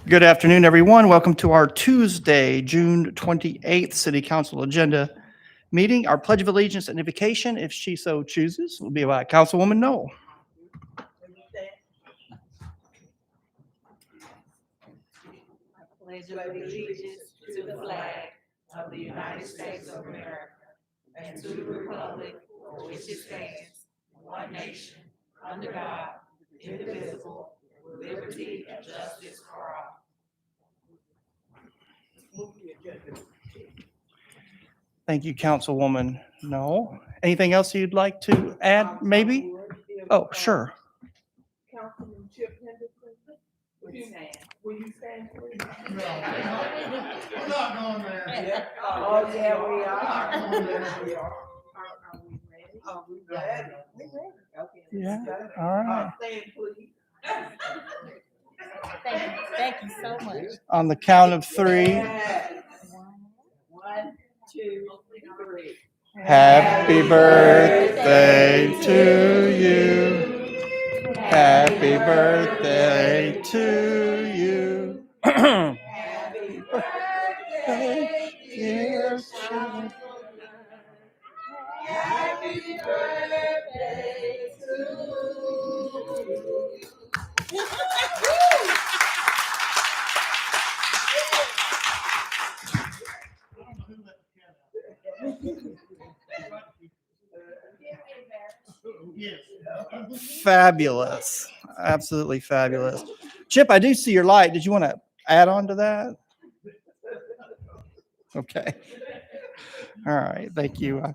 Good afternoon, everyone. Welcome to our Tuesday, June 28th City Council agenda meeting. Our Pledge of Allegiance and Invocation, if she so chooses, will be by Councilwoman Knoll. Pledge of allegiance to the flag of the United States of America and to the republic for which it stands, one nation, under God, indivisible, with liberty and justice for all. Thank you, Councilwoman Knoll. Anything else you'd like to add, maybe? Oh, sure. Councilman Chip Henderson, will you stand, please? We're not going there. Oh, yeah, we are. Are we ready? Are we ready? Okay. Yeah, all right. Stand, please. Thank you so much. On the count of three, Yes. 1, 2, 3. happy birthday to you. Happy birthday to you. Happy birthday, dear son. Happy birthday to you. Fabulous. Absolutely fabulous. Chip, I do see your light. Did you want to add on to that? Okay. All right. Thank you. All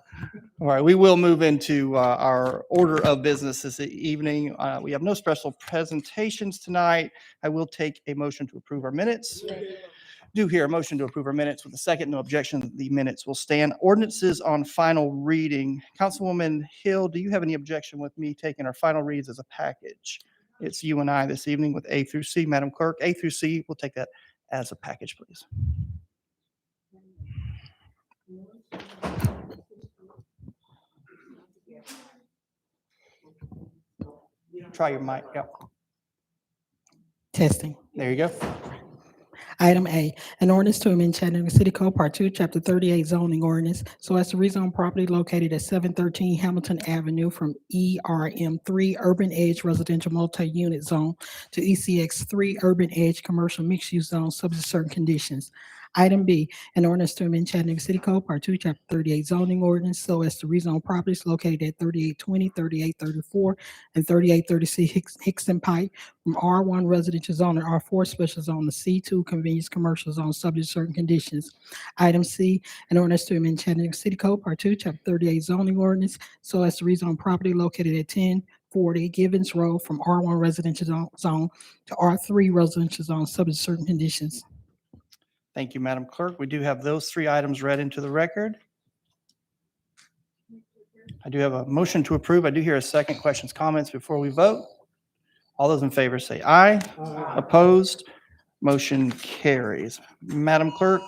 right. We will move into our order of business this evening. We have no special presentations tonight. I will take a motion to approve our minutes. Do hear a motion to approve our minutes with a second. No objection. The minutes will stand. Ordinances on final reading. Councilwoman Hill, do you have any objection with me taking our final reads as a package? It's you and I this evening with A through C. Madam Clerk, A through C, we'll take that as a package, please. Try your mic. Yep. Testing. There you go. Item A, an ordinance to amend Chattanooga City Code Part 2, Chapter 38 zoning ordinance so as to rezone property located at 713 Hamilton Avenue from ERM3 Urban Edge Residential Multi-Unit Zone to ECX3 Urban Edge Commercial Mixed-Use Zone subject to certain conditions. Item B, an ordinance to amend Chattanooga City Code Part 2, Chapter 38 zoning ordinance so as to rezone properties located at 3820, 3834, and 3836 Hickson Pike from R1 residential zone and R4 special zone to C2 convenience commercial zone subject to certain conditions. Item C, an ordinance to amend Chattanooga City Code Part 2, Chapter 38 zoning ordinance so as to rezone property located at 1040 Givens Road from R1 residential zone to R3 residential zone subject to certain conditions. Thank you, Madam Clerk. We do have those three items read into the record. I do have a motion to approve. I do hear a second. Questions, comments before we vote? All those in favor say aye. Aye. Opposed? Motion carries. Madam Clerk,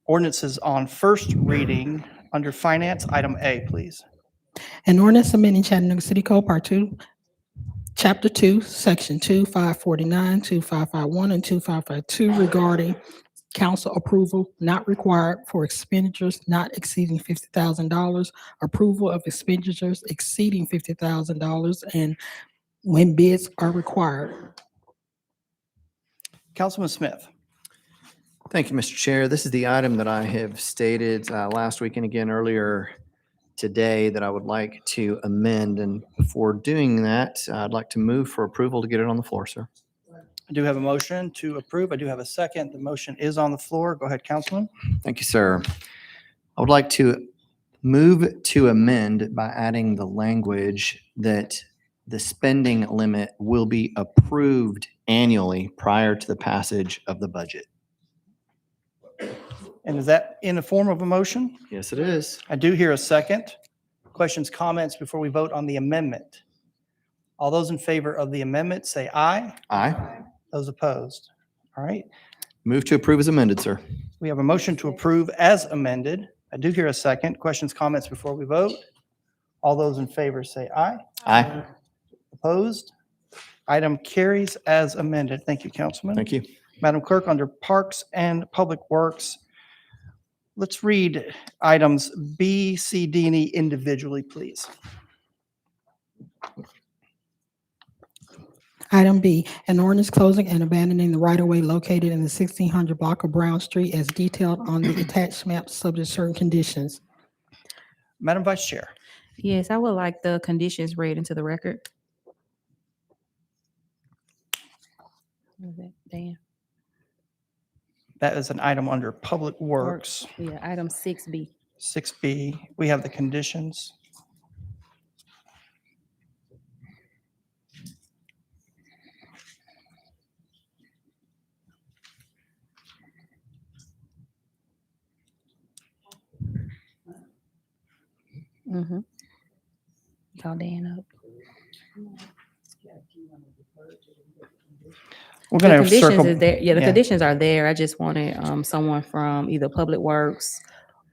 ordinances on first reading under finance, item A, please. An ordinance amending Chattanooga City Code Part 2, Chapter 2, Section 2549, 2551, and 2552 regarding council approval not required for expenditures not exceeding $50,000, approval of expenditures exceeding $50,000, and when bids are required. Councilman Smith. Thank you, Mr. Chair. This is the item that I have stated last week and again earlier today that I would like to amend. And before doing that, I'd like to move for approval to get it on the floor, sir. I do have a motion to approve. I do have a second. The motion is on the floor. Go ahead, Councilman. Thank you, sir. I would like to move to amend by adding the language that the spending limit will be approved annually prior to the passage of the budget. And is that in the form of a motion? Yes, it is. I do hear a second. Questions, comments before we vote on the amendment? All those in favor of the amendment say aye. Aye. Those opposed? All right. Move to approve as amended, sir. We have a motion to approve as amended. I do hear a second. Questions, comments before we vote? All those in favor say aye. Aye. Opposed? Item carries as amended. Thank you, Councilman. Thank you. Madam Clerk, under Parks and Public Works, let's read items B, C, D, and E individually, please. Item B, an ordinance closing and abandoning the right-of-way located in the 1600 block of Brown Street as detailed on the attached map, subject to certain conditions. Madam Vice Chair. Yes, I would like the conditions read into the record. What was that, Dan? That is an item under Public Works. Yeah, item 6B. 6B, we have the conditions. Mm-hmm. Call Dan up. We're The going to conditions circle. is there. Yeah, the yeah. conditions are there. I just wanted someone from either Public Works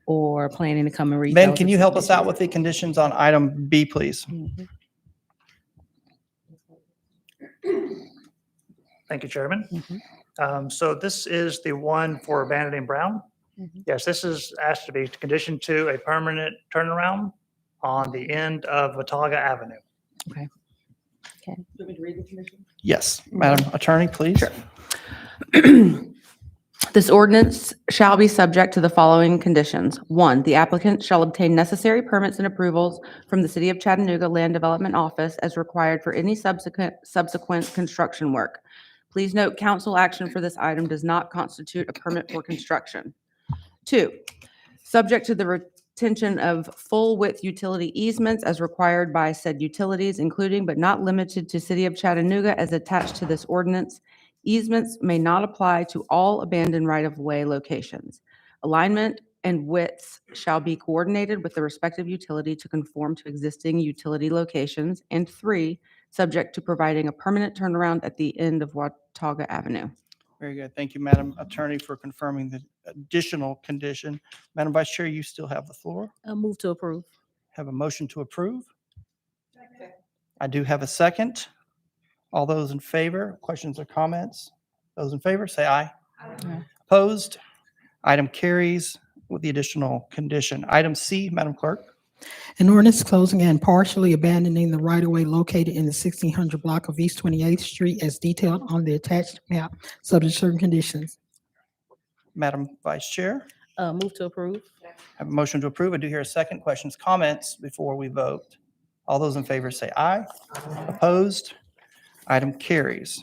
or planning to come and read. Ben, those can you as help us out conditions. with the conditions on item B, please? Mhm. Thank you, Chairman. Mhm. So this is the one for abandoning Brown. Mhm. Yes, this is asked to be conditioned to a permanent turnaround on the end of Watauga Avenue. Yes. Madam Attorney, please. This ordinance shall be subject to the following conditions. 1, the applicant shall obtain necessary permits and approvals from the City of Chattanooga Land Development Office as required for any subsequent construction work. Please note, council action for this item does not constitute a permit for construction. 2, subject to the retention of full-width utility easements as required by said utilities, including but not limited to City of Chattanooga as attached to this ordinance. Easements may not apply to all abandoned right-of-way locations. Alignment and widths shall be coordinated with the respective utility to conform to existing utility locations. And 3, subject to providing a permanent turnaround at the end of Watauga Avenue. Very good. Thank you, Madam Attorney, for confirming the additional condition. Madam Vice Chair, you still have the floor. Move to approve. Have a motion to approve. I do have a second. All those in favor, questions or comments? Those in favor, say aye. Aye. Opposed? Item carries with the additional condition. Item C, Madam Clerk. An ordinance closing and partially abandoning the right-of-way located in the 1600 block of East 28th Street as detailed on the attached map, subject to certain conditions. Madam Vice Chair, Move to approve. have a motion to approve. I do hear a second. Questions, comments before we vote? All those in favor say aye. Opposed? Item carries.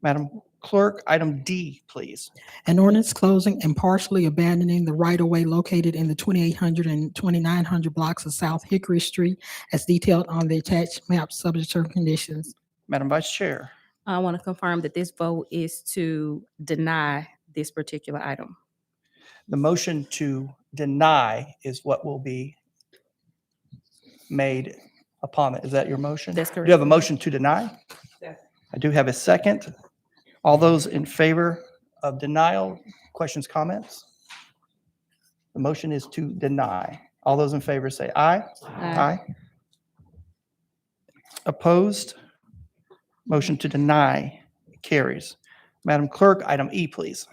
Madam Clerk, item D, please. An ordinance closing and partially abandoning the right-of-way located in the 2800 and 2900 blocks of South Hickory Street as detailed on the attached map, subject to certain conditions. Madam Vice Chair, I want to confirm that this vote is to deny this particular item. the motion to deny is what will be made upon it. Is that your motion? That's Do you have a correct. motion to deny? I do have a second. All those in favor of denial, questions, comments? The motion is to deny. All those in favor say aye. Aye. Opposed? Motion to deny carries. Madam Clerk, item E, please.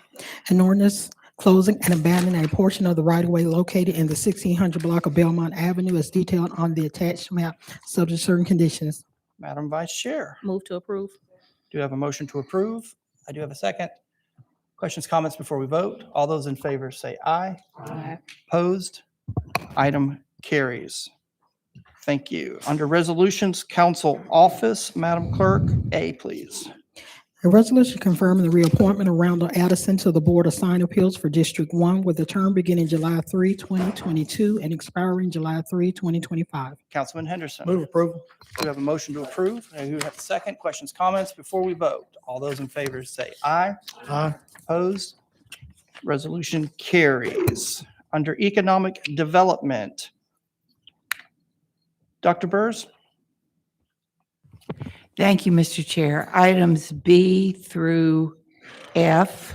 An ordinance closing and abandoning a portion of the right-of-way located in the 1600 block of Belmont Avenue as detailed on the attached map, subject to certain conditions. Madam Vice Chair, Move to approve. do you have a motion to approve? I do have a second. Questions, comments before we vote? All those in favor say aye. Aye. Opposed? Item carries. Thank you. Under Resolutions, Council Office, Madam Clerk, A, please. A resolution confirming the reappointment of Randall Addison to the Board of Sign Appeals for District 1 with a term beginning July 3, 2022 and expiring July 3, 2025. Councilman Henderson. Move approval. Do you have a motion to approve? And you have a second. Questions, comments before we vote? All those in favor say aye. Aye. Opposed? Resolution carries. Under Economic Development, Dr. Burrs? Thank you, Mr. Chair. Items B through F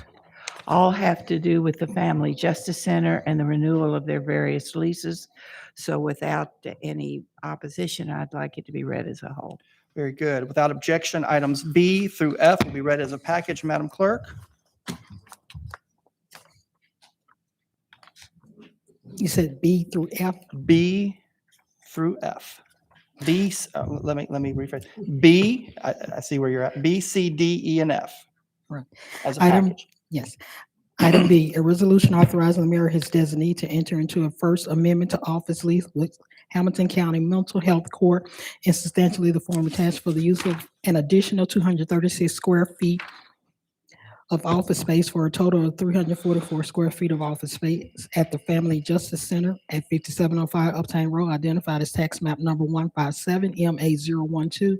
all have to do with the Family Justice Center and the renewal of their various leases. So without any opposition, I'd like it to be read as a whole. Very good. Without objection, items B through F will be read as a package, Madam Clerk. You said B through F? B through F. B, let me rephrase. B, I see where you're at. B, C, D, E, and F. Right. As a Item- package. Yes. Item B, a resolution authorizing the mayor or his designee to enter into a first amendment to office lease with Hamilton County Mental Health Court and substantially the form attached for the use of an additional 236 square feet of office space for a total of 344 square feet of office space at the Family Justice Center at 5705 Uptown Road, identified as tax map number 157 MA012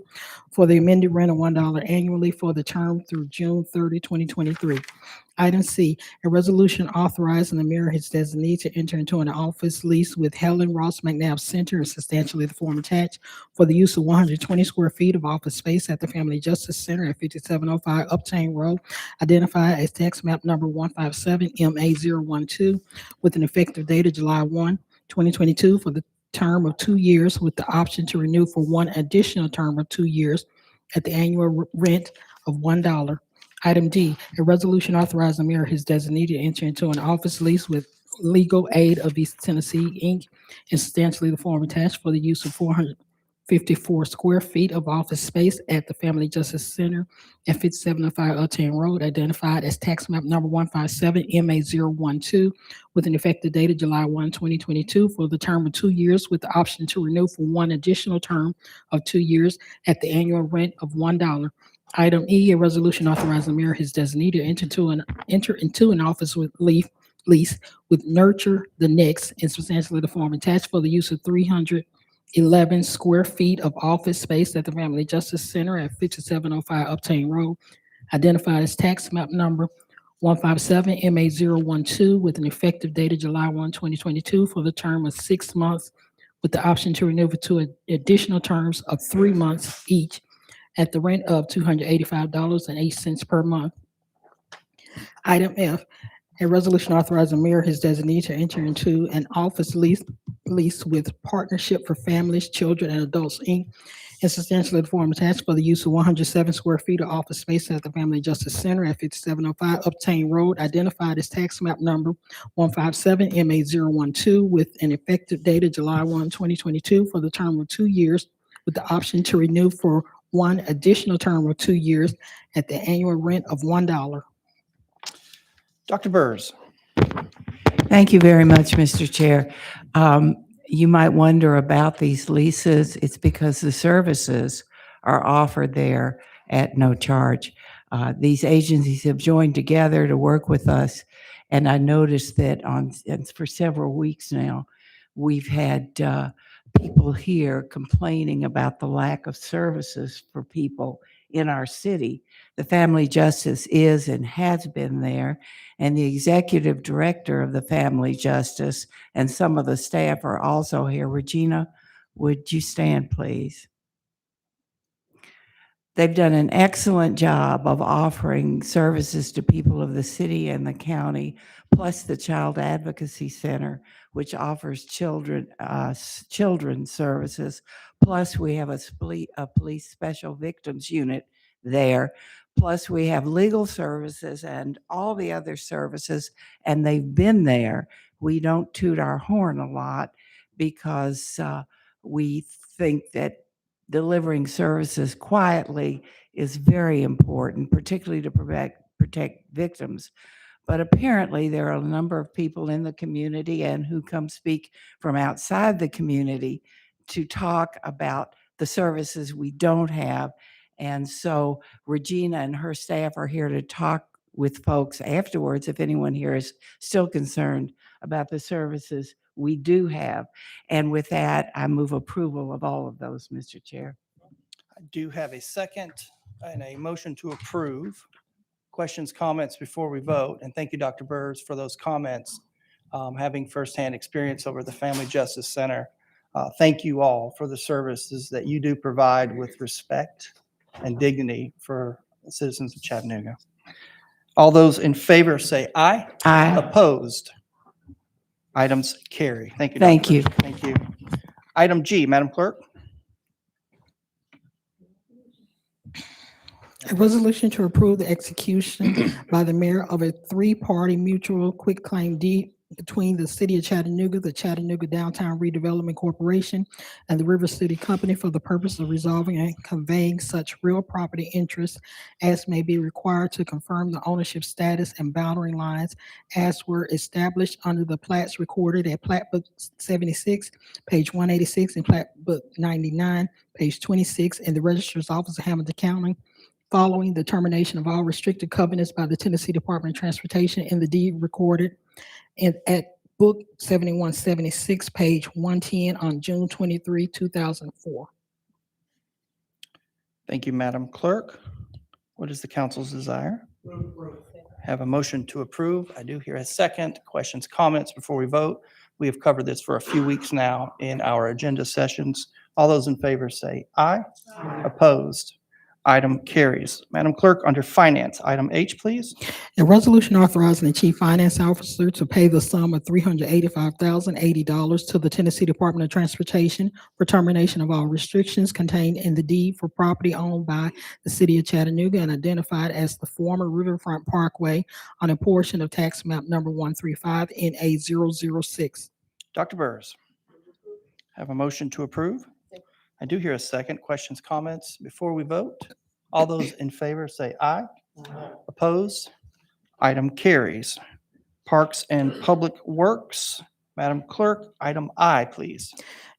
for the amended rent of $1 annually for the term through June 30, 2023. Item C, a resolution authorizing the mayor or his designee to enter into an office lease with Helen Ross McNabb Center and substantially the form attached for the use of 120 square feet of office space at the Family Justice Center at 5705 Uptown Road, identified as tax map number 157 MA012, with an effective date of July 1, 2022 for the term of 2 years with the option to renew for one additional term of 2 years at the annual rent of $1. Item D, a resolution authorizing the mayor or his designee to enter into an office lease with Legal Aid of East Tennessee, Inc., and substantially the form attached for the use of 454 square feet of office space at the Family Justice Center at 5705 Uptown Road, identified as tax map number 157 MA012, with an effective date of July 1, 2022 for the term of 2 years with the option to renew for one additional term of 2 years at the annual rent of $1. Item E, a resolution authorizing the mayor or his designee to enter into an office with lease with Nurture the Next and substantially the form attached for the use of 311 square feet of office space at the Family Justice Center at 5705 Uptown Road, identified as tax map number 157 MA012 with an effective date of July 1, 2022 for the term of 6 months with the option to renew for two additional terms of 3 months each at the rent of $285.08 per month. Item F, a resolution authorizing the mayor or his designee to enter into an office lease with Partnership for Families, Children, and Adults, Inc., and substantially the form attached for the use of 107 square feet of office space at the Family Justice Center at 5705 Uptown Road, identified as tax map number 157 MA012, with an effective date of July 1, 2022 for the term of 2 years, with the option to renew for one additional term of 2 years at the annual rent of $1. Dr. Burrs. Thank you very much, Mr. Chair. You might wonder about these leases. It's because the services are offered there at no charge. These agencies have joined together to work with us, and I noticed that for several weeks now, we've had people here complaining about the lack of services for people in our city. The Family Justice is and has been there, and the executive director of the Family Justice and some of the staff are also here. Regina, would you stand, please? They've done an excellent job of offering services to people of the city and the county, plus the Child Advocacy Center, which offers children's services. Plus, we have a police special victims unit there. Plus, we have legal services and all the other services, and they've been there. We don't toot our horn a lot because we think that delivering services quietly is very important, particularly to protect victims. But apparently, there are a number of people in the community and who come speak from outside the community to talk about the services we don't have. And so Regina and her staff are here to talk with folks afterwards if anyone here is still concerned about the services we do have. And with that, I move approval of all of those, Mr. Chair. I do have a second and a motion to approve. Questions, comments before we vote? And thank you, Dr. Burrs, for those comments. Having firsthand experience over the Family Justice Center, thank you all for the services that you do provide with respect and dignity for the citizens of Chattanooga. All those in favor say aye. Aye. Opposed? Items carry. Thank you. Thank Dr. you. Burrs. Thank you. Item G, Madam Clerk. A resolution to approve the execution by the mayor of a three-party mutual quitclaim deed between the city of Chattanooga, the Chattanooga Downtown Redevelopment Corporation, and the River City Company for the purpose of resolving and conveying such real property interests as may be required to confirm the ownership status and boundary lines as were established under the plats recorded at Plat Book 76, page 186, and Plat Book 99, page 26, in the Registrar's Office of Hamilton County, following the termination of all restricted covenants by the Tennessee Department of Transportation in the deed recorded at Book 7176, page 110 on June 23, 2004. Thank you, Madam Clerk. What is the council's desire? Have a motion to approve. I do hear a second. Questions, comments before we vote? We have covered this for a few weeks now in our agenda sessions. All those in favor say aye. Opposed? Item carries. Madam Clerk, under Finance, item H, please. A resolution authorizing the chief finance officer to pay the sum of $385,080 to the Tennessee Department of Transportation for termination of all restrictions contained in the deed for property owned by the city of Chattanooga and identified as the former Riverfront Parkway on a portion of tax map number 135 NA 006. Dr. Burrs. Have a motion to approve. I do hear a second. Questions, comments before we vote? All those in favor say aye. Opposed? Item carries. Parks and Public Works, Madam Clerk, item I, please.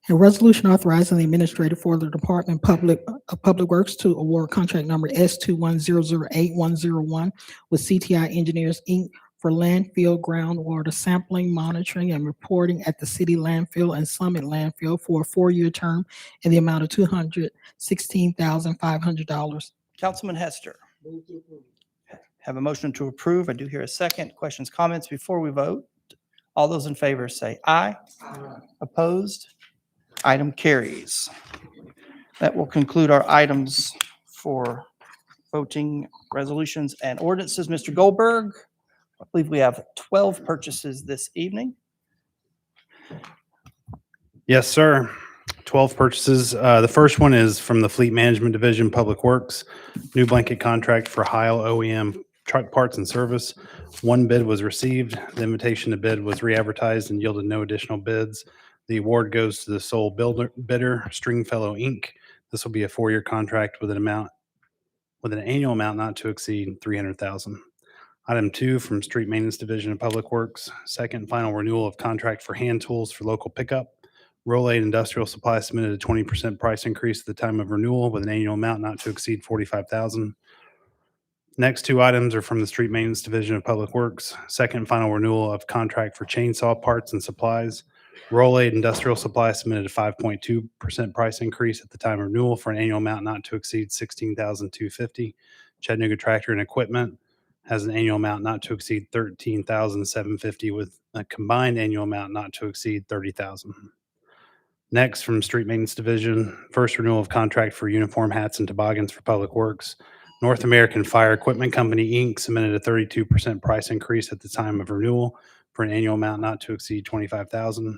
A resolution authorizing the administrator for the Department of Public Works to award contract number S21008-101 with CTI Engineers, Inc. for landfill groundwater sampling, monitoring, and reporting at the city landfill and Summit landfill for a 4-year term in the amount of $216,500. Councilman Hester. Have a motion to approve. I do hear a second. Questions, comments before we vote? All those in favor say aye. Opposed? Item carries. That will conclude our items for voting resolutions and ordinances. Mr. Goldberg, I believe we have 12 purchases this evening. Yes, sir. 12 purchases. The first one is from the Fleet Management Division, Public Works. New blanket contract for Heil OEM truck parts and service. One bid was received. The invitation to bid was re-advertised and yielded no additional bids. The award goes to the sole bidder, Stringfellow Inc. This will be a 4-year contract with an annual amount not to exceed $300,000. Item 2 from Street Maintenance Division of Public Works. Second and final renewal of contract for hand tools for local pickup. Rolade Industrial Supply submitted a 20% price increase at the time of renewal with an annual amount not to exceed $45,000. Next 2 items are from the Street Maintenance Division of Public Works. Second and final renewal of contract for chainsaw parts and supplies. Rolade Industrial Supply submitted a 5.2% price increase at the time of renewal for an annual amount not to exceed $16,250. Chattanooga Tractor and Equipment has an annual amount not to exceed $13,750 with a combined annual amount not to exceed $30,000. Next, from Street Maintenance Division, first renewal of contract for uniform hats and toboggans for Public Works. North American Fire Equipment Company, Inc. submitted a 32% price increase at the time of renewal for an annual amount not to exceed $25,000.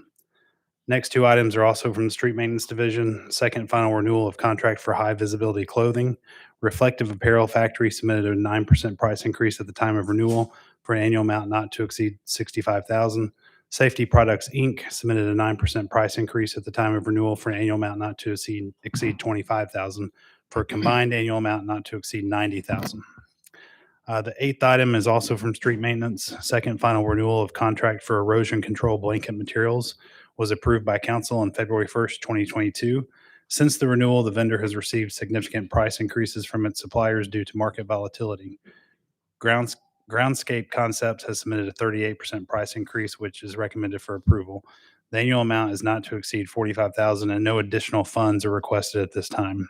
Next 2 items are also from the Street Maintenance Division. Second and final renewal of contract for high visibility clothing. Reflective Apparel Factory submitted a 9% price increase at the time of renewal for an annual amount not to exceed $65,000. Safety Products, Inc. submitted a 9% price increase at the time of renewal for an annual amount not to exceed $25,000 for a combined annual amount not to exceed $90,000. The 8th item is also from Street Maintenance. Second and final renewal of contract for erosion control blanket materials was approved by council on February 1st, 2022. Since the renewal, the vendor has received significant price increases from its suppliers due to market volatility. Groundscape Concepts has submitted a 38% price increase, which is recommended for approval. The annual amount is not to exceed $45,000 and no additional funds are requested at this time.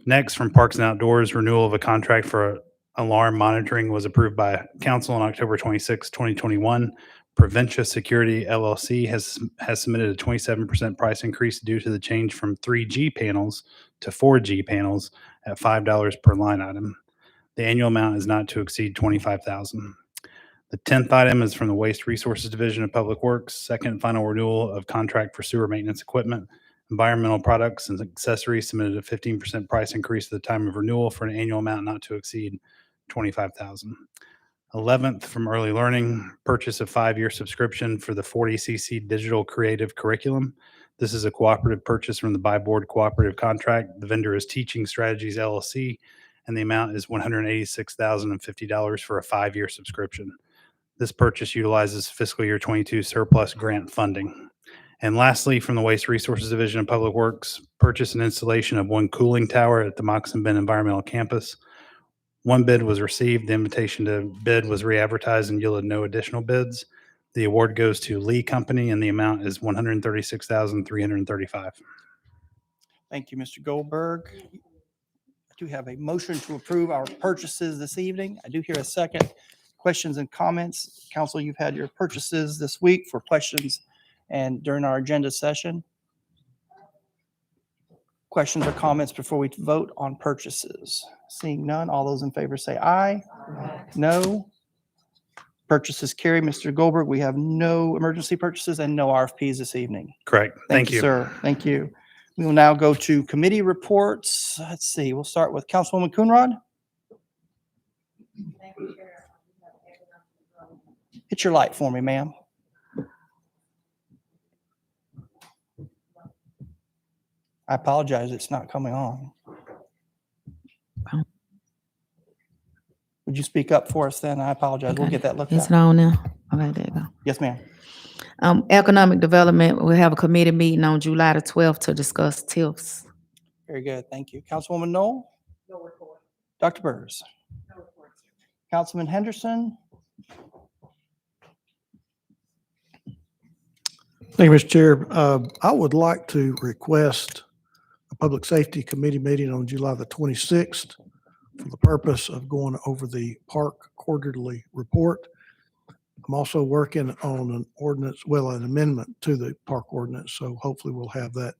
Next, from Parks and Outdoors, renewal of a contract for alarm monitoring was approved by council on October 26, 2021. Preventia Security LLC has submitted a 27% price increase due to the change from 3G panels to 4G panels at $5 per line item. The annual amount is not to exceed $25,000. The 10th item is from the Waste Resources Division of Public Works, second and final renewal of contract for sewer maintenance equipment. Environmental products and accessories submitted a 15% price increase at the time of renewal for an annual amount not to exceed $25,000. 11th, from Early Learning, purchase of 5-year subscription for the 40cc digital creative curriculum. This is a cooperative purchase from the Buy Board Cooperative Contract. The vendor is Teaching Strategies LLC, and the amount is $186,050 for a 5-year subscription. This purchase utilizes fiscal year 22 surplus grant funding. And lastly, from the Waste Resources Division of Public Works, purchase and installation of 1 cooling tower at the Moccasin Bend Environmental Campus. 1 bid was received. The invitation to bid was re-advertised and yielded no additional bids. The award goes to Lee Company, and the amount is $136,335. Thank you, Mr. Goldberg. I do have a motion to approve our purchases this evening. I do hear a second. Questions and comments? Council, you've had your purchases this week for questions and during our agenda session. Questions or comments before we vote on purchases? Seeing none, all those in favor say aye. No. Purchases carry. Mr. Goldberg, we have no emergency purchases and no RFPs this evening. Correct. Thank you. Sir. Thank you. We will now go to committee reports. Let's see, we'll start with Councilwoman Coonrod. Hit your light for me, ma'am. I apologize, it's not coming on. Would you speak up for us then? I apologize. We'll get that looked Is at. it on now? Okay, there you go. Yes, ma'am. Economic Development, we have a committee meeting on July the 12th to discuss TIFs. Very good. Thank you. Councilwoman Knoll? No report. Dr. Burrs? No report. Councilman Henderson? Thank you, Mr. Chair. I would like to request a Public Safety Committee meeting on July the 26th for the purpose of going over the park quarterly report. I'm also working on an ordinance, well, an amendment to the park ordinance, so hopefully we'll have that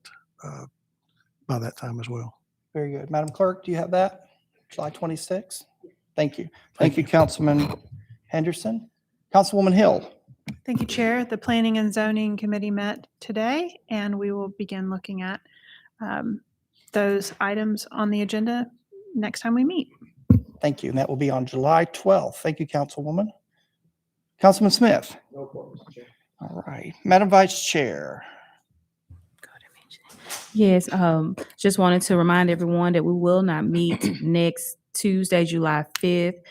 by that time as well. Very good. Madam Clerk, do you have that? July 26th? Thank you. Thank you, Councilman Henderson. Councilwoman Hill? Thank you, Chair. The Planning and Zoning Committee met today, and we will begin looking at those items on the agenda next time we meet. Thank you. And that will be on July 12th. Thank you, Councilwoman. Councilman Smith? No report, Mr. Chair. All right. Madam Vice Chair? Yes, just wanted to remind everyone that we will not meet next Tuesday, July 5th,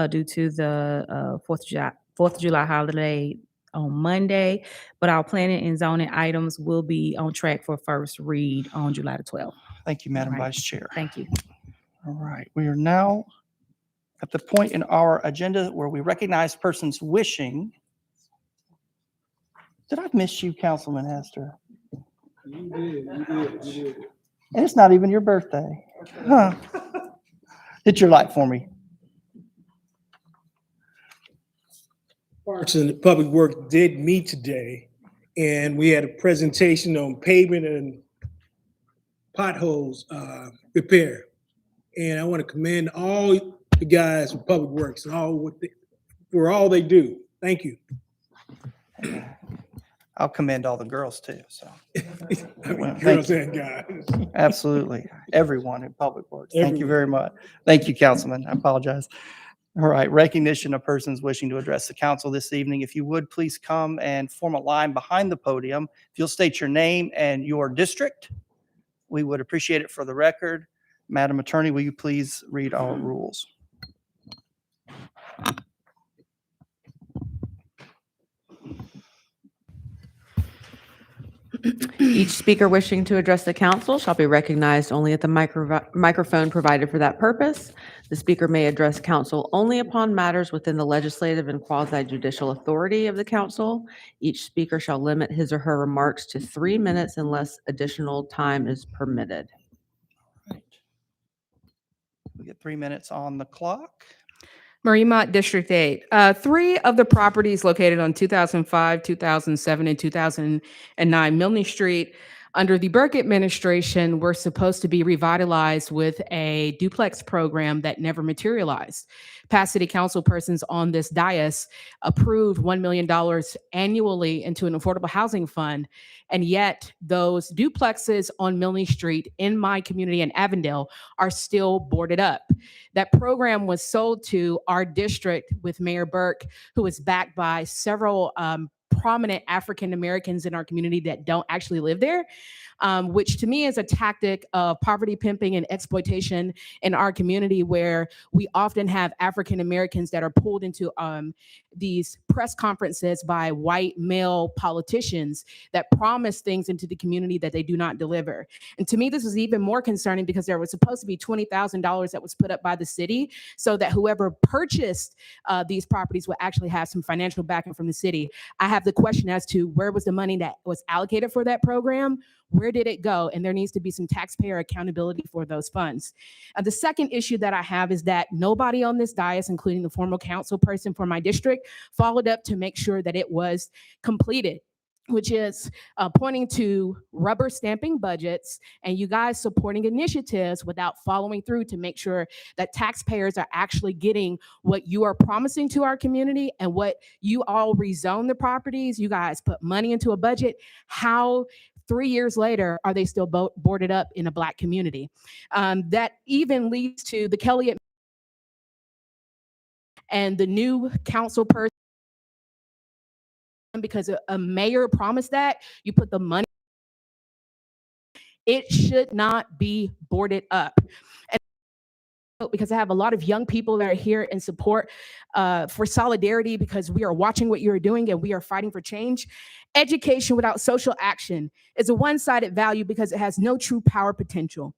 due to the 4th of July holiday on Monday, but our planning and zoning items will be on track for first read on July the 12th. Thank you, Madam All right. Vice Chair. Thank you. All right. We are now at the point in our agenda where we recognize persons wishing. Did I miss you, Councilman Hester? You did. And it's not even your birthday. Huh. Hit your light for me. Parks and Public Works did meet today, and we had a presentation on pavement and potholes repair. And I want to commend all the guys from Public Works and for all they do. Thank you. I'll commend all the girls too. So Well, Girls thank and guys. absolutely. Everyone in Public Works. Thank you Everyone. very much. Thank you, Councilman. I apologize. All right. Recognition of persons wishing to address the council this evening. If you would, please come and form a line behind the podium. If you'll state your name and your district, we would appreciate it for the record. Madam Attorney, will you please read our rules? Each speaker wishing to address the council shall be recognized only at the microphone provided for that purpose. The speaker may address council only upon matters within the legislative and quasi-judicial authority of the council. Each speaker shall limit his or her remarks to 3 minutes unless additional time is permitted. Right. We get 3 minutes on the clock. Marie Mott, District 8. 3 of the properties located on 2005, 2007, and 2009 Milne Street Under the Burke administration, we're supposed to be revitalized with a duplex program that never materialized. Past city council persons on this dais approved $1 million annually into an affordable housing fund. And yet those duplexes on Milne Street in my community in Avondale are still boarded up. That program was sold to our district with Mayor Burke, who is backed by several prominent African Americans in our community that don't actually live there, which to me is a tactic of poverty pimping and exploitation in our community, where we often have African Americans that are pulled into these press conferences by white male politicians that promise things into the community that they do not deliver. And to me, this is even more concerning because there was supposed to be $20,000 that was put up by the city so that whoever purchased these properties would actually have some financial backing from the city. I have the question as to where was the money that was allocated for that program? Where did it go? And there needs to be some taxpayer accountability for those funds. The second issue that I have is that nobody on this dais, including the former council person for my district, followed up to make sure that it was completed, which is pointing to rubber stamping budgets and you guys supporting initiatives without following through to make sure that taxpayers are actually getting what you are promising to our community and what you all rezone the properties. You guys put money into a budget. How 3 years later are they still boarded up in a Black community? That even leads to the Kelly and the new council person, because a mayor promised that you put the money. It should not be boarded up. And because I have a lot of young people that are here in support for solidarity, because we are watching what you're doing and we are fighting for change. Education without social action is a one-sided value because it has no true power potential.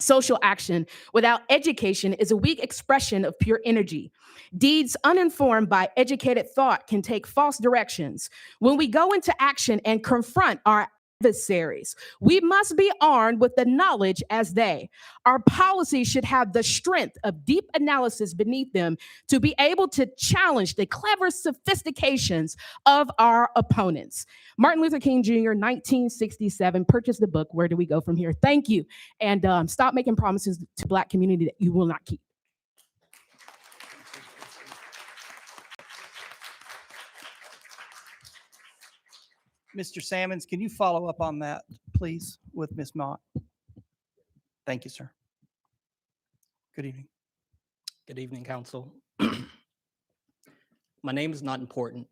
Social action without education is a weak expression of pure energy. Deeds uninformed by educated thought can take false directions. When we go into action and confront our adversaries, we must be armed with the knowledge as they. Our policies should have the strength of deep analysis beneath them to be able to challenge the clever sophistications of our opponents. Martin Luther King Jr., 1967, purchased the book, Where Do We Go From Here? Thank you. And stop making promises to Black community that you will not keep. Mr. Sammons, can you follow up on that, please, with Ms. Mott? Thank you, sir. Good evening. Good evening, Council. My name is not important.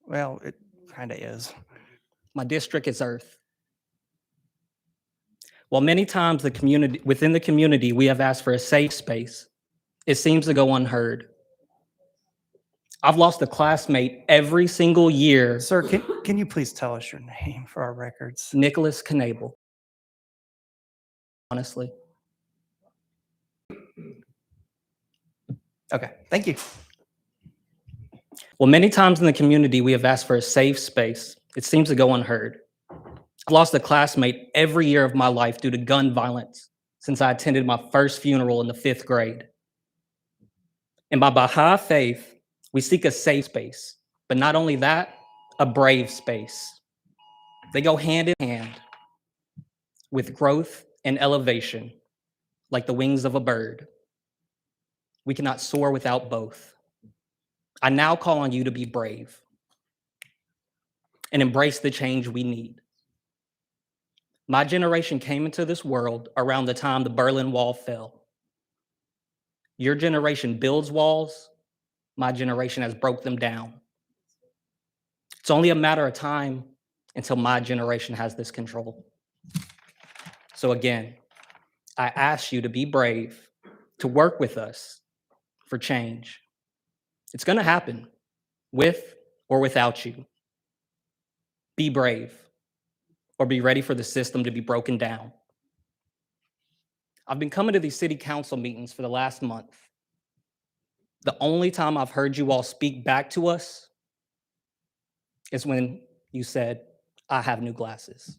Well, it kind of is. My district is Earth. While many times within the community, we have asked for a safe space, it seems to go unheard. I've lost a classmate every single year. Sir, can you please tell us your name for our records? Nicholas Knable. Honestly. Okay, thank you. Well, many times in the community, we have asked for a safe space. It seems to go unheard. I've lost a classmate every year of my life due to gun violence since I attended my first funeral in the 5th grade. And by Baha'i faith, we seek a safe space, but not only that, a brave space. They go hand in hand with growth and elevation, like the wings of a bird. We cannot soar without both. I now call on you to be brave and embrace the change we need. My generation came into this world around the time the Berlin Wall fell. Your generation builds walls. My generation has broke them down. It's only a matter of time until my generation has this control. So again, I ask you to be brave, to work with us for change. It's going to happen with or without you. Be brave, or be ready for the system to be broken down. I've been coming to these city council meetings for the last month. The only time I've heard you all speak back to us is when you said, I have new glasses.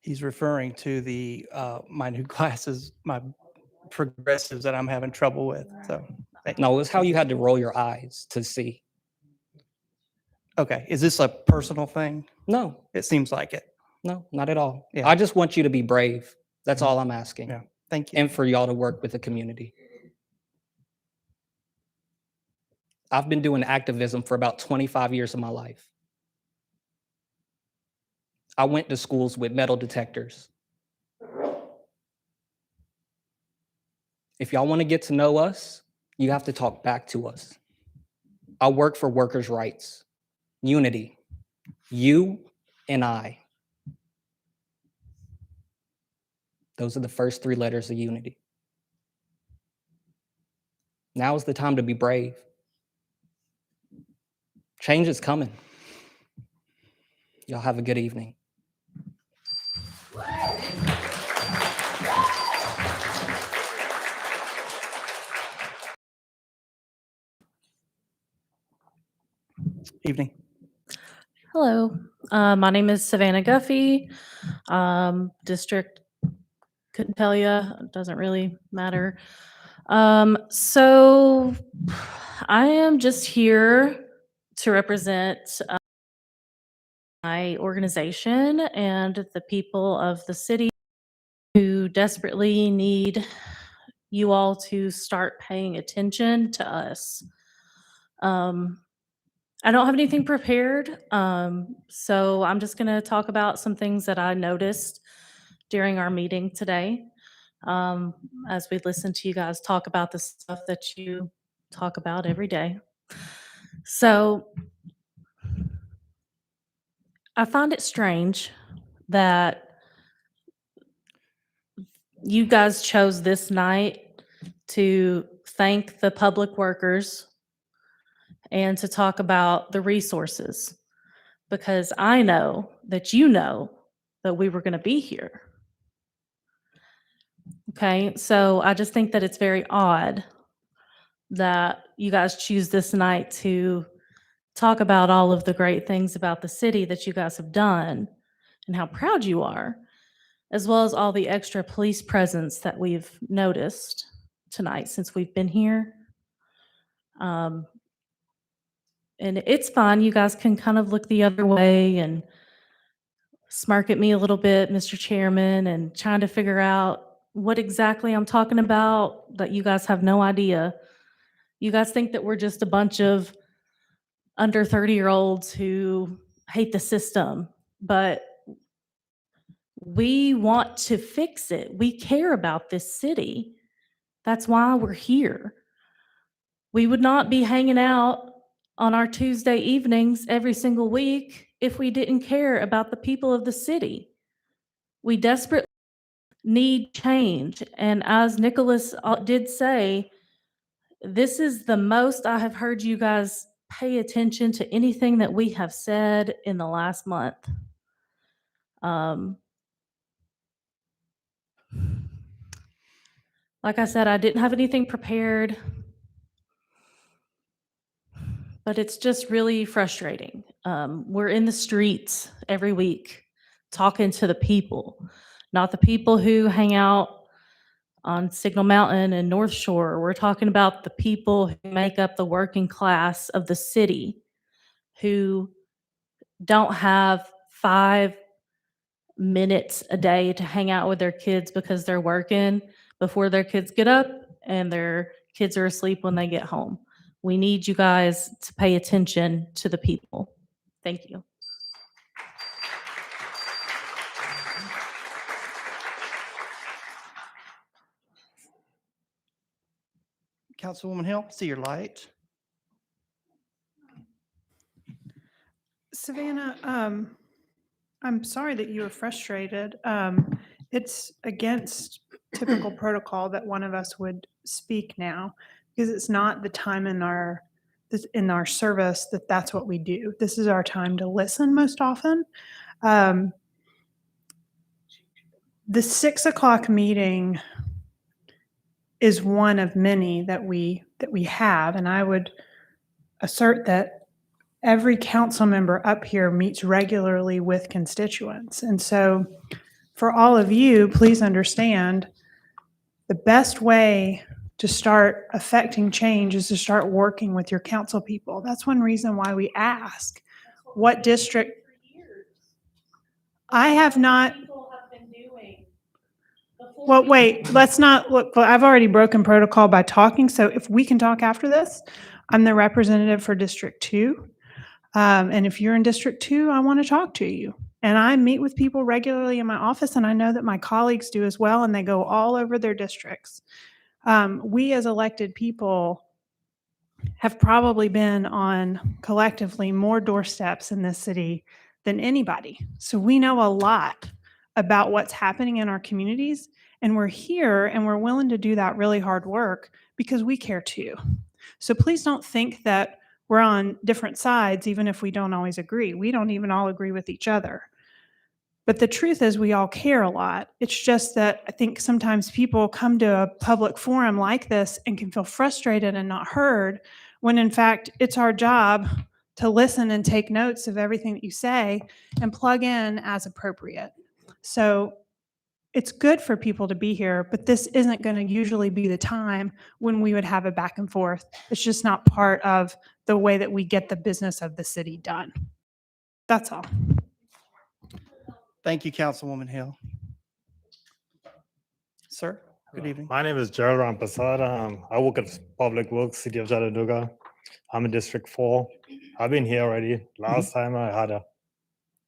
He's referring to the my new glasses, my progressives that I'm having trouble with. So No, it was how you had to roll your eyes to see. Okay, is this a personal thing? No, It seems like it. no, not at all. Yeah. I just want you to be brave. That's all I'm asking. Yeah, thank you. And for y'all to work with the community. I've been doing activism for about 25 years of my life. I went to schools with metal detectors. If y'all want to get to know us, you have to talk back to us. I work for workers' rights, unity, you and I. Those are the first three letters of unity. Now is the time to be brave. Change is coming. Y'all have a good evening. Evening. Hello, my name is Savannah Guffey. District, couldn't tell you, it doesn't really matter. So I am just here to represent my organization and the people of the city who desperately need you all to start paying attention to us. I don't have anything prepared, so I'm just going to talk about some things that I noticed during our meeting today, as we listen to you guys talk about the stuff that you talk about every day. So I find it strange that you guys chose this night to thank the public workers and to talk about the resources, because I know that you know that we were going to be here. Okay, so I just think that it's very odd that you guys choose this night to talk about all of the great things about the city that you guys have done and how proud you are, as well as all the extra police presence that we've noticed tonight since we've been here. And it's fine. You guys can kind of look the other way and smirk at me a little bit, Mr. Chairman, and trying to figure out what exactly I'm talking about that you guys have no idea. You guys think that we're just a bunch of under 30-year-olds who hate the system, but we want to fix it. We care about this city. That's why we're here. We would not be hanging out on our Tuesday evenings every single week if we didn't care about the people of the city. We desperately need change. And as Nicholas did say, this is the most I have heard you guys pay attention to anything that we have said in the last month. Like I said, I didn't have anything prepared, but it's just really frustrating. We're in the streets every week talking to the people, not the people who hang out on Signal Mountain and North Shore. We're talking about the people who make up the working class of the city, who don't have 5 minutes a day to hang out with their kids because they're working before their kids get up and their kids are asleep when they get home. We need you guys to pay attention to the people. Thank you. Councilwoman Hill, see your light. Savannah, I'm sorry that you were frustrated. It's against typical protocol that one of us would speak now, because it's not the time in our service that's what we do. This is our time to listen most often. The 6 o'clock meeting is one of many that we have, and I would assert that every council member up here meets regularly with constituents. And so for all of you, please understand the best way to start affecting change is to start working with your council people. That's one reason why we ask, What district? I have not. Well, wait, let's not look, well, I've already broken protocol by talking, so if we can talk after this, I'm the representative for District 2. And if you're in District 2, I want to talk to you. And I meet with people regularly in my office, and I know that my colleagues do as well, and they go all over their districts. We as elected people have probably been on collectively more doorsteps in this city than anybody. So we know a lot about what's happening in our communities, and we're here and we're willing to do that really hard work because we care too. So please don't think that we're on different sides, even if we don't always agree. We don't even all agree with each other. But the truth is we all care a lot. It's just that I think sometimes people come to a public forum like this and can feel frustrated and not heard, when in fact it's our job to listen and take notes of everything that you say and plug in as appropriate. So it's good for people to be here, but this isn't going to usually be the time when we would have a back and forth. It's just not part of the way that we get the business of the city done. That's all. Thank you, Councilwoman Hill. Sir, good evening. My name is Gerald Rampasad. I work at Public Works, City of Chattanooga. I'm in District 4. I've been here already. Last time I had a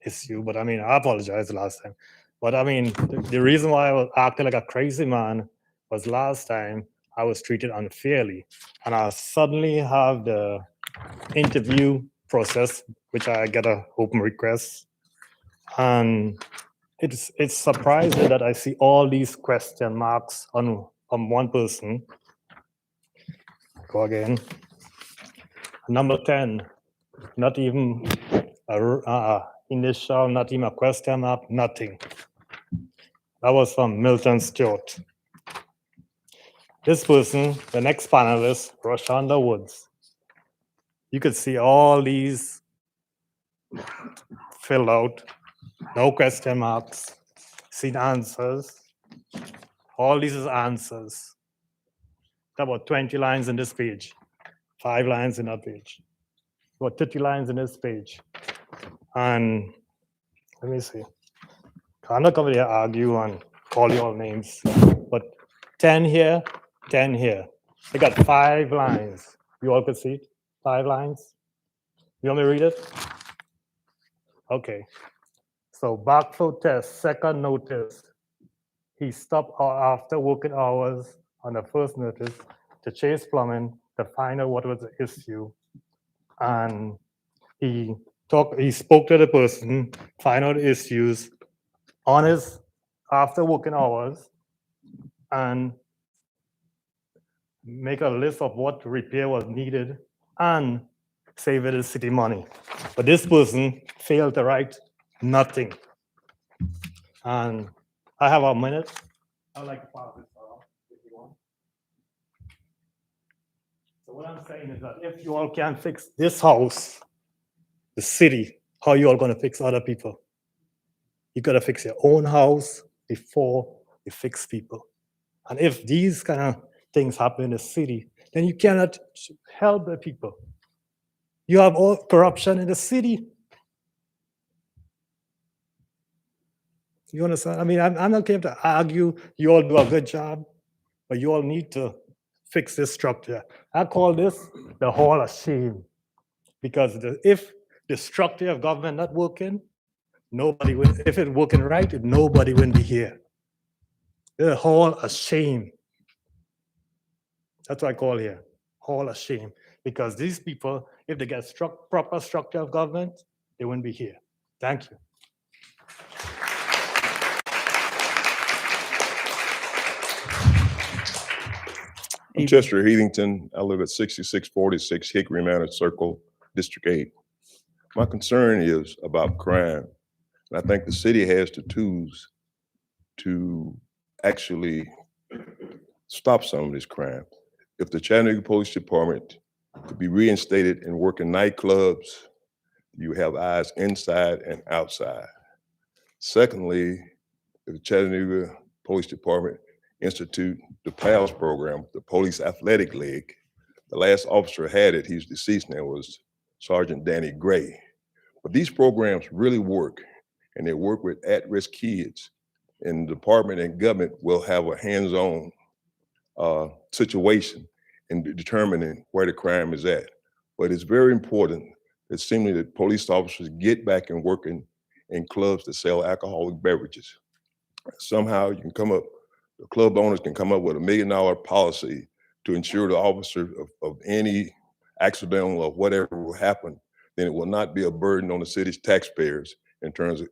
issue, but I mean, I apologize last time. But I mean, the reason why I was acting like a crazy man was last time I was treated unfairly. And I suddenly have the interview process, which I get a open request. And it's surprising that I see all these question marks on one person. Go again. Number 10, not even a initial, not even a question mark, nothing. That was from Milton Stewart. This person, the next panelist, Roshonda Woods. You could see all these filled out, no question marks, seen answers. All these is answers. About 20 lines in this page, 5 lines in that page, about 30 lines in this page. And let me see. I'm not coming here to argue and call you all names, but 10 here, 10 here. They got 5 lines. You all could see it? 5 lines. You want me to read it? Okay. So backflow test, second notice. He stopped after working hours on the first notice to chase plumbing to find out what was the issue. And he spoke to the person, find out issues on his after working hours, and make a list of what repair was needed and save the city money. But this person failed to write nothing. And I have a minute. I'd like to pass this off if you want. So what I'm saying is that if you all can't fix this house, the city, how you all gonna fix other people? You gotta fix your own house before you fix people. And if these kind of things happen in the city, then you cannot help the people. You have all corruption in the city. You understand? I mean, I'm not here to argue. You all do a good job, but you all need to fix this structure. I call this the hall of shame, because if the structure of government not working, nobody will. If it's working right, nobody will be here. The hall of shame. That's what I call here, hall of shame, because these people, if they get proper structure of government, they wouldn't be here. Thank you. I'm Chester Heathington. I live at 6646 Hickory Manor Circle, District 8. My concern is about crime. And I think the city has the tools to actually stop some of this crime. If the Chattanooga Police Department could be reinstated and work in nightclubs, you have eyes inside and outside. Secondly, if the Chattanooga Police Department institute the PALS program, the Police Athletic League. The last officer had it, he's deceased now, was Sergeant Danny Gray. But these programs really work, and they work with at-risk kids. And the department and government will have a hands-on situation in determining where the crime is at. But it's very important that seemingly that police officers get back and working in clubs that sell alcoholic beverages. Somehow you can come up, the club owners can come up with $1 million policy to ensure the officer of any accidental or whatever will happen, then it will not be a burden on the city's taxpayers in terms of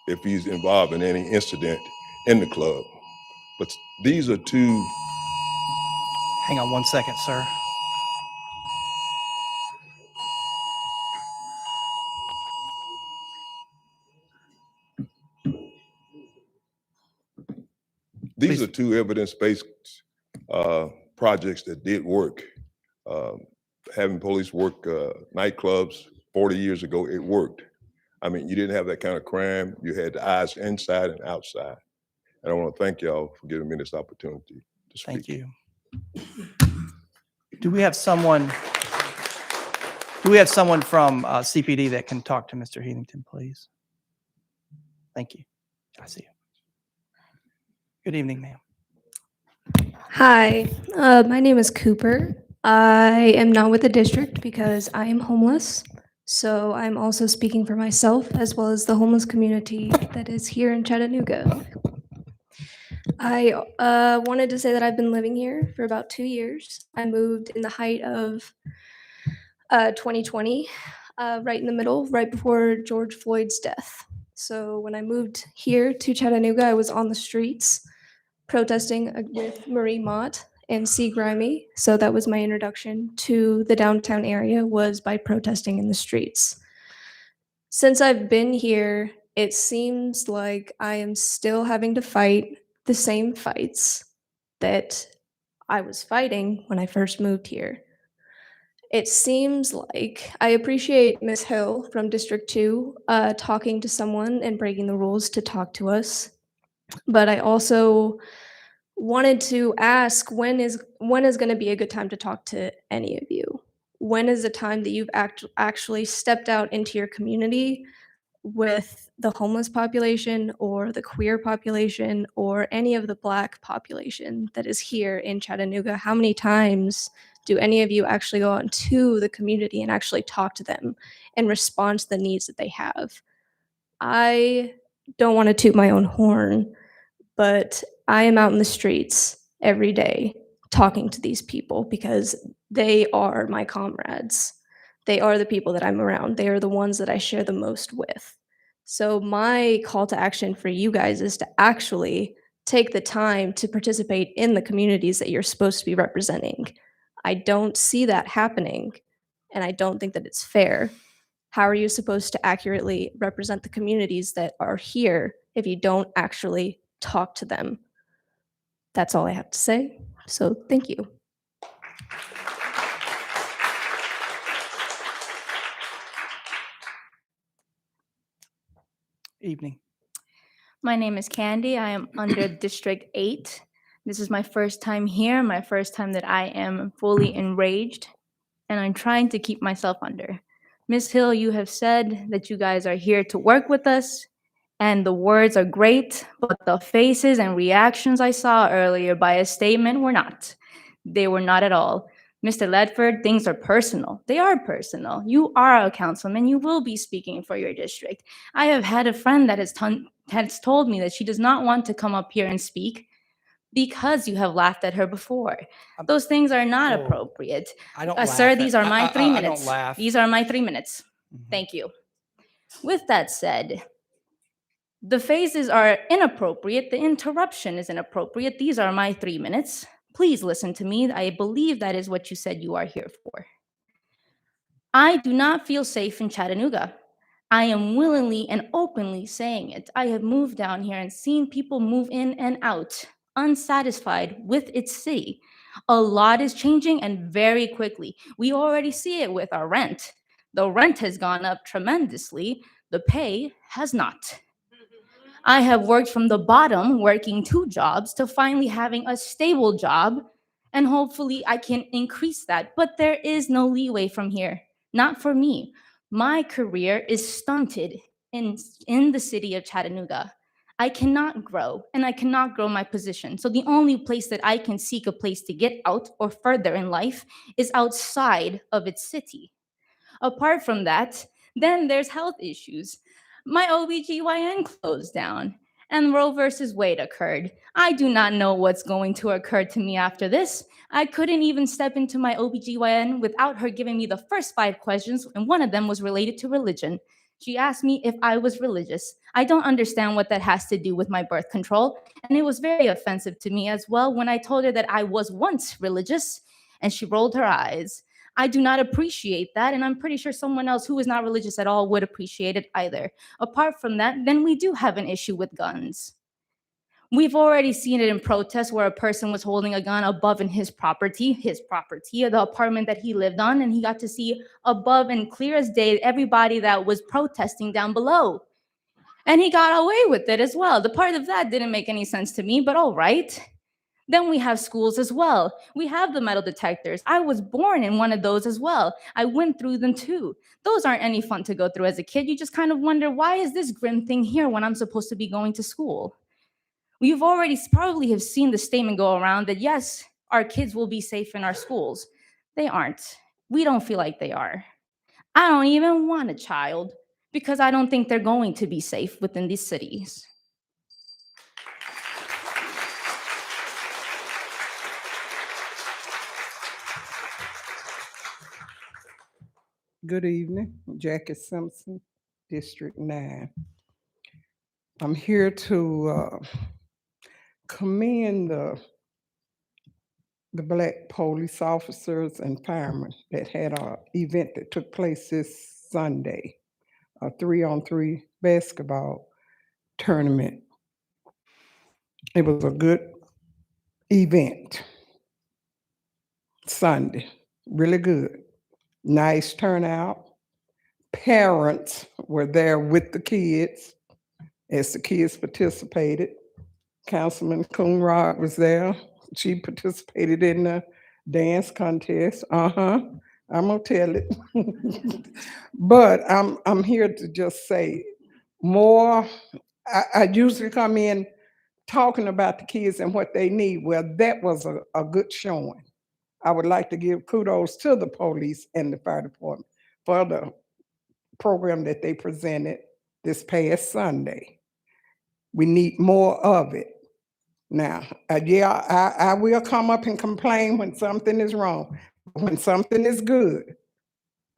if he's involved in any incident in the club. But these are two. Hang on one second, sir. These are two evidence-based projects that did work. Having police work nightclubs 40 years ago, it worked. I mean, you didn't have that kind of crime. You had the eyes inside and outside. And I want to thank y'all for giving me this opportunity to speak. Thank you. Do we have someone from CPD that can talk to Mr. Heathington, please? Thank you. I see you. Good evening, ma'am. Hi, my name is Cooper. I am not with the district because I am homeless. So I'm also speaking for myself as well as the homeless community that is here in Chattanooga. I wanted to say that I've been living here for about 2 years. I moved in the height of 2020, right in the middle, right before George Floyd's death. So when I moved here to Chattanooga, I was on the streets protesting with Marie Mott and C. Grimy. So that was my introduction to the downtown area, was by protesting in the streets. Since I've been here, it seems like I am still having to fight the same fights that I was fighting when I first moved here. It seems like I appreciate Ms. Hill from District 2 talking to someone and breaking the rules to talk to us. But I also wanted to ask, when is going to be a good time to talk to any of you? When is the time that you've actually stepped out into your community with the homeless population or the queer population or any of the Black population that is here in Chattanooga? How many times do any of you actually go out into the community and actually talk to them and respond to the needs that they have? I don't want to toot my own horn, but I am out in the streets every day talking to these people because they are my comrades. They are the people that I'm around. They are the ones that I share the most with. So my call to action for you guys is to actually take the time to participate in the communities that you're supposed to be representing. I don't see that happening, and I don't think that it's fair. How are you supposed to accurately represent the communities that are here if you don't actually talk to them? That's all I have to say. So thank you. Evening. My name is Candy. I am under District 8. This is my first time here, my first time that I am fully enraged, and I'm trying to keep myself under. Ms. Hill, you have said that you guys are here to work with us, and the words are great, but the faces and reactions I saw earlier by a statement were not. They were not at all. Mr. Ledford, things are personal. They are personal. You are a councilman. You will be speaking for your district. I have had a friend that has told me that she does not want to come up here and speak because you have laughed at her before. Those things are not appropriate. I don't laugh Sir, at- these are my 3 I minutes. don't laugh. These are my 3 minutes. Thank you. With that said, the phases are inappropriate. The interruption is inappropriate. These are my 3 minutes. Please listen to me. I believe that is what you said you are here for. I do not feel safe in Chattanooga. I am willingly and openly saying it. I have moved down here and seen people move in and out, unsatisfied with its city. A lot is changing and very quickly. We already see it with our rent. The rent has gone up tremendously. The pay has not. I have worked from the bottom, working 2 jobs, to finally having a stable job, and hopefully I can increase that. But there is no leeway from here, not for me. My career is stunted in the city of Chattanooga. I cannot grow, and I cannot grow my position. So the only place that I can seek a place to get out or further in life is outside of its city. Apart from that, then there's health issues. My OBGYN closed down and Roe versus Wade occurred. I do not know what's going to occur to me after this. I couldn't even step into my OBGYN without her giving me the first 5 questions, and one of them was related to religion. She asked me if I was religious. I don't understand what that has to do with my birth control, and it was very offensive to me as well when I told her that I was once religious, and she rolled her eyes. I do not appreciate that, and I'm pretty sure someone else who is not religious at all would appreciate it either. Apart from that, then we do have an issue with guns. We've already seen it in protests where a person was holding a gun above in his property, the apartment that he lived on, and he got to see above and clear as day everybody that was protesting down below. And he got away with it as well. The part of that didn't make any sense to me, but all right. Then we have schools as well. We have the metal detectors. I was born in one of those as well. I went through them too. Those aren't any fun to go through as a kid. You just kind of wonder, why is this grim thing here when I'm supposed to be going to school? You've already probably have seen the statement go around that yes, our kids will be safe in our schools. They aren't. We don't feel like they are. I don't even want a child because I don't think they're going to be safe within these cities. Good evening, Jackie Simpson, District 9. I'm here to commend the Black police officers and firemen that had an event that took place this Sunday, a 3-on-3 basketball tournament. It was a good event. Sunday, really good. Nice turnout. Parents were there with the kids as the kids participated. Councilman Coonrod was there. She participated in the dance contest. I'm gonna tell it. But I'm here to just say more. I usually come in talking about the kids and what they need. Well, that was a good showing. I would like to give kudos to the police and the fire department for the program that they presented this past Sunday. We need more of it. Now, I will come up and complain when something is wrong. When something is good,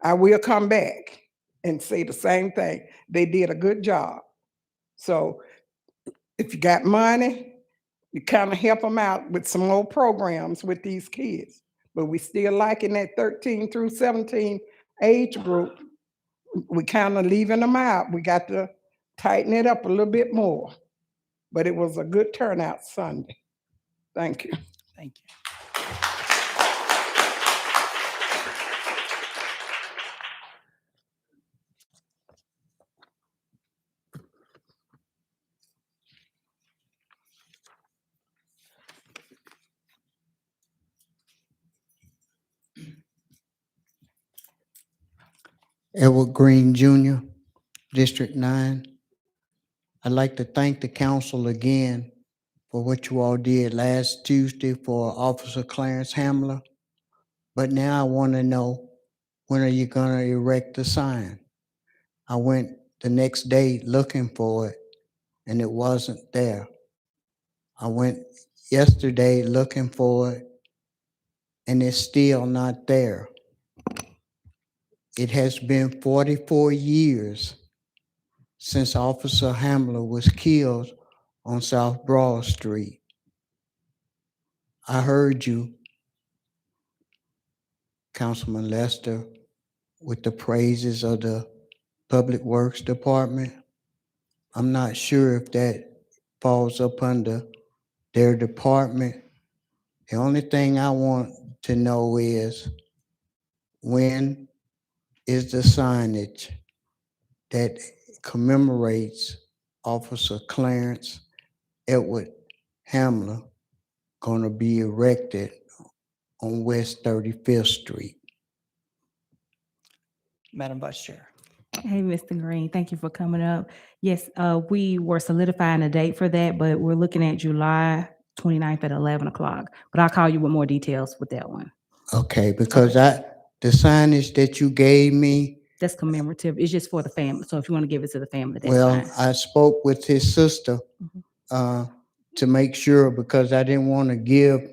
I will come back and say the same thing. They did a good job. So if you got money, you kind of help them out with some more programs with these kids. But we still liking that 13 through 17 age group. We kind of leaving them out. We got to tighten it up a little bit more. But it was a good turnout Sunday. Thank you. Thank you. Edward Green Jr., District 9. I'd like to thank the council again for what you all did last Tuesday for Officer Clarence Hamler. But now I want to know, when are you going to erect the sign? I went the next day looking for it, and it wasn't there. I went yesterday looking for it, and it's still not there. It has been 44 years since Officer Hamler was killed on South Broad Street. I heard you, Councilman Lester, with the praises of the Public Works Department. I'm not sure if that falls up under their department. The only thing I want to know is, when is the signage that commemorates Officer Clarence Edward Hamler going to be erected on West 35th Street? Madam Vice Chair. Hey, Mr. Green, thank you for coming up. Yes, we were solidifying a date for that, but we're looking at July 29th at 11 o'clock. But I'll call you with more details with that one. Okay, because the signage that you gave me, That's commemorative. It's just for the family. So if you want to give it to the family, that's well, fine. I spoke with his sister to make sure, because I didn't want to give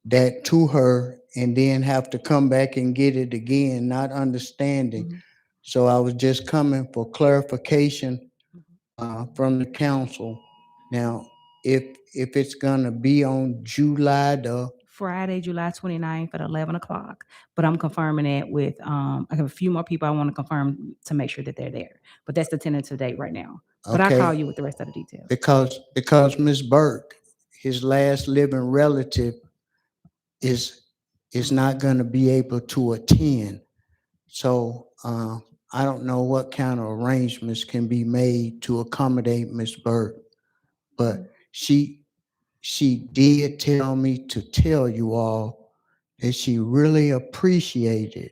that to her and then have to come back and get it again, not understanding. So I was just coming for clarification from the council. Now, if it's gonna be on July the, Friday, July 29th at 11 o'clock. But I'm confirming it with, I have a few more people I want to confirm to make sure that they're there. But that's the tentative date right now. But I'll okay, call you with the rest of the details. because Ms. Burke, his last living relative is not gonna be able to attend. So I don't know what kind of arrangements can be made to accommodate Ms. Burke, but she did tell me to tell you all that she really appreciated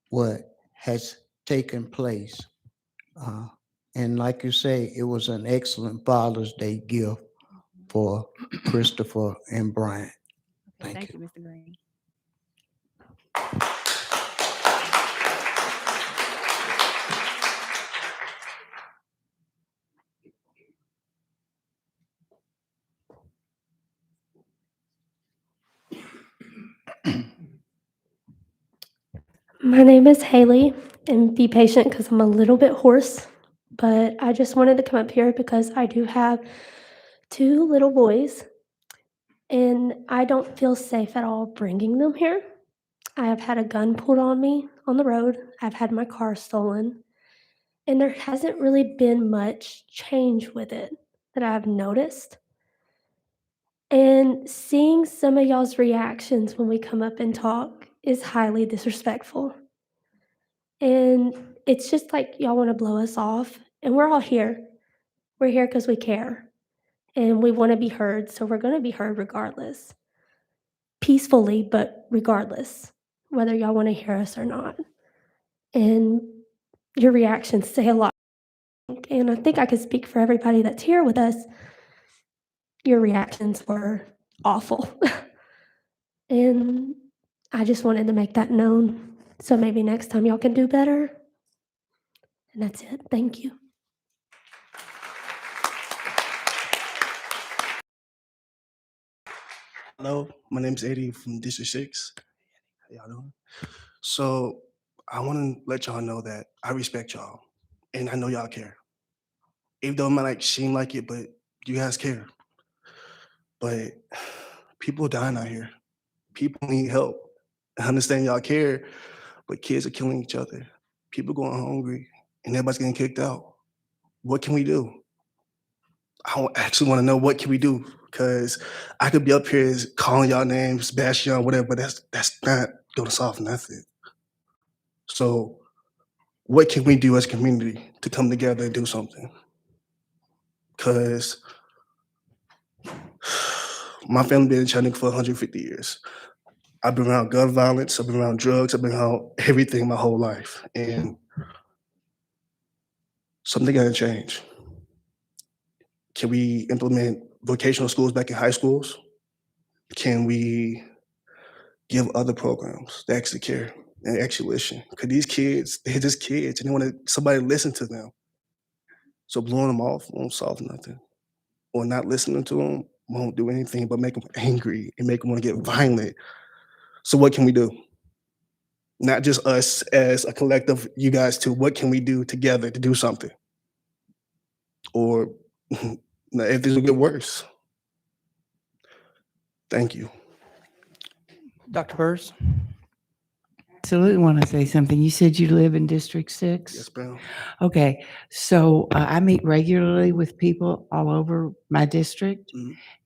what has taken place. And like you say, it was an excellent Father's Day gift for Christopher and Brian. Okay, Thank you, Mr. Green. My name is Haley, and be patient because I'm a little bit hoarse, but I just wanted to come up here because I do have 2 little boys, and I don't feel safe at all bringing them here. I have had a gun pulled on me on the road. I've had my car stolen, and there hasn't really been much change with it that I've noticed. And seeing some of y'all's reactions when we come up and talk is highly disrespectful. And it's just like y'all wanna blow us off, and we're all here. We're here because we care, and we wanna be heard, so we're gonna be heard regardless. Peacefully, but regardless, whether y'all wanna hear us or not. And your reactions say a lot, and I think I could speak for everybody that's here with us. Your reactions were awful. And I just wanted to make that known, so maybe next time y'all can do better. And that's it. Thank you. Hello, my name is Eddie from District 6. How y'all doing? So I want to let y'all know that I respect y'all and I know y'all care. Even though it might like seem like it, but you guys care. But people dying out here. People need help. I understand y'all care, but kids are killing each other. People going hungry and everybody's getting kicked out. What can we do? Actually want to know what can we do, because I could be up here calling y'all names, bashing y'all, whatever, but that's not going to solve nothing. So what can we do as a community to come together and do something? Because my family been in Chattanooga for 150 years. I've been around gun violence, I've been around drugs, I've been around everything my whole life, and something got to change. Can we implement vocational schools back in high schools? Can we give other programs that actually care and actually listen? Because these kids, they're just kids and they want somebody to listen to them. So blowing them off won't solve nothing. Or not listening to them won't do anything but make them angry and make them want to get violent. So what can we do? Not just us as a collective, you guys too. What can we do together to do something? Or if this will get worse. Thank you. Dr. Burrs? Absolutely want to say something. You said you live in District 6? Yes, ma'am. Okay, so I meet regularly with people all over my district,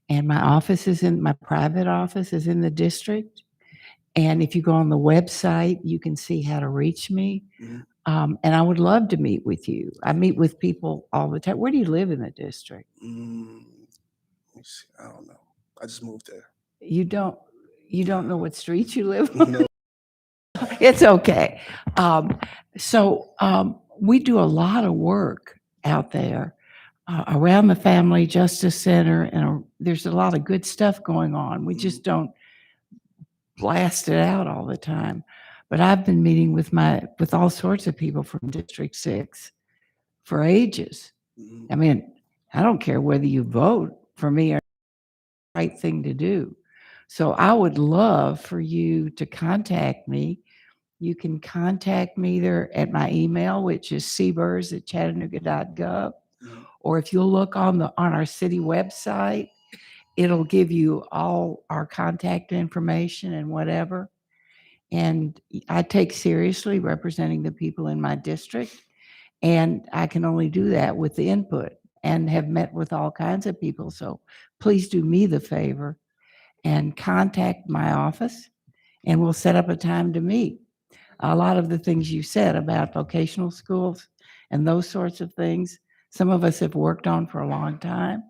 and my private office is in the district. And if you go on the website, you can see how to reach me. And I would love to meet with you. I meet with people all the time. Where do you live in the district? Let me see. I don't know. I just moved there. You don't know what street you live on? No. It's okay. We do a lot of work out there around the Family Justice Center, and there's a lot of good stuff going on. We just don't blast it out all the time. But I've been meeting with all sorts of people from District 6 for ages. I mean, I don't care whether you vote for me or the right thing to do. So I would love for you to contact me. You can contact me either at my email, which is cburs@chattanooga.gov, or if you'll look on our city website, it'll give you all our contact information and whatever. And I take seriously representing the people in my district, and I can only do that with the input, and have met with all kinds of people. So please do me the favor and contact my office, and we'll set up a time to meet. A lot of the things you said about vocational schools and those sorts of things, some of us have worked on for a long time.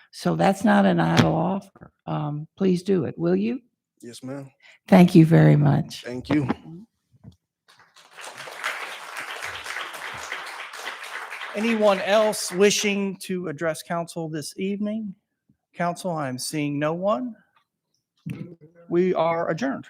So that's not an idle offer. Please do it, will you? Yes, ma'am. Thank you very much. Thank you. Anyone else wishing to address council this evening? Council, I'm seeing no one. We are adjourned.